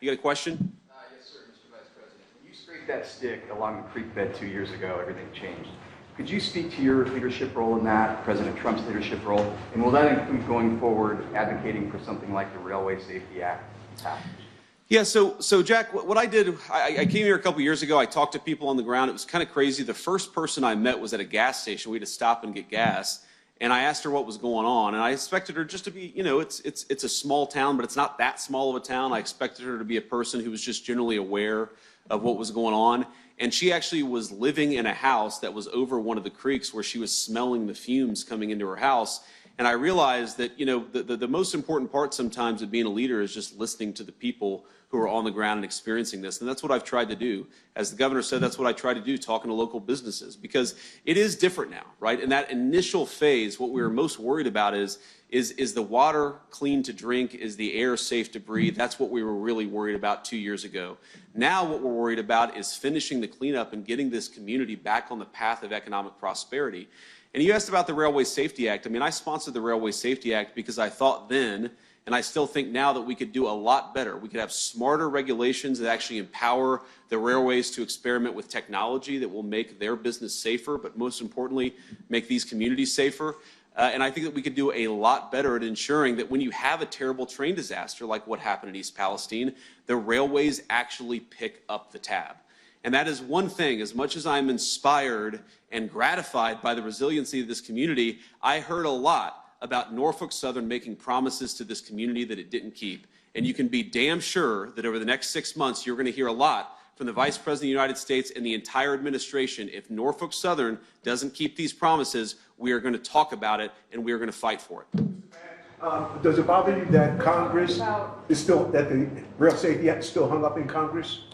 You got a question? Yes, sir, Mr. Vice President. When you scraped that stick along the creek bed 2 years ago, everything changed. Could you speak to your leadership role in that, President Trump's leadership role, and will that include going forward advocating for something like the Railway Safety Act passage? Yeah, so Jack, what I did, I came here a couple years ago. I talked to people on the ground. It was kind of crazy. The first person I met was at a gas station. We had to stop and get gas. And I asked her what was going on, and I expected her just to be, you know, it's a small town, but it's not that small of a town. I expected her to be a person who was just generally aware of what was going on. And she actually was living in a house that was over one of the creeks where she was smelling the fumes coming into her house. And I realized that, you know, the most important part sometimes of being a leader is just listening to the people who are on the ground and experiencing this. And that's what I've tried to do. As the governor said, that's what I try to do, talking to local businesses, because it is different now, right? In that initial phase, what we were most worried about is the water clean to drink? Is the air safe to breathe? That's what we were really worried about 2 years ago. Now what we're worried about is finishing the cleanup and getting this community back on the path of economic prosperity. And you asked about the Railway Safety Act. I mean, I sponsored the Railway Safety Act because I thought then, and I still think now, that we could do a lot better. We could have smarter regulations that actually empower the railways to experiment with technology that will make their business safer, but most importantly, make these communities safer. And I think that we could do a lot better at ensuring that when you have a terrible train disaster like what happened in East Palestine, the railways actually pick up the tab. And that is one thing. As much as I'm inspired and gratified by the resiliency of this community, I heard a lot about Norfolk Southern making promises to this community that it didn't keep. And you can be damn sure that over the next 6 months, you're going to hear a lot from the Vice President of the United States and the entire administration. If Norfolk Southern doesn't keep these promises, we are going to talk about it and we are going to fight for it. Does it bother you that Congress is still, that the Rail Safety Act is still hung up in Congress?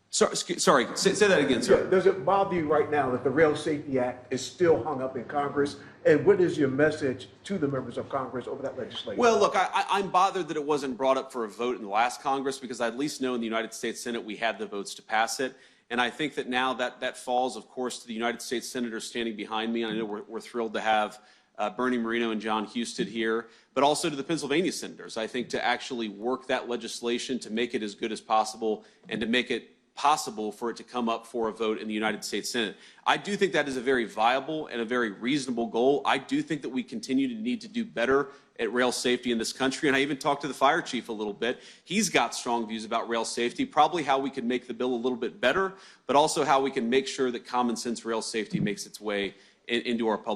Sorry, say that again, sir. Yeah, does it bother you right now that the Rail Safety Act is still hung up in Congress? And what is your message to the members of Congress over that legislation? Well, look, I'm bothered that it wasn't brought up for a vote in the last Congress, because I at least know in the United States Senate we had the votes to pass it. And I think that now that falls, of course, to the United States senators standing behind me. And I know we're thrilled to have Bernie Moreno and John Husted here, but also to the Pennsylvania senators. I think to actually work that legislation to make it as good as possible and to make it possible for it to come up for a vote in the United States Senate. I do think that is a very viable and a very reasonable goal. I do think that we continue to need to do better at rail safety in this country. And I even talked to the fire chief a little bit. He's got strong views about rail safety, probably how we can make the bill a little bit better, but also how we can make sure that common sense rail safety makes its way into our public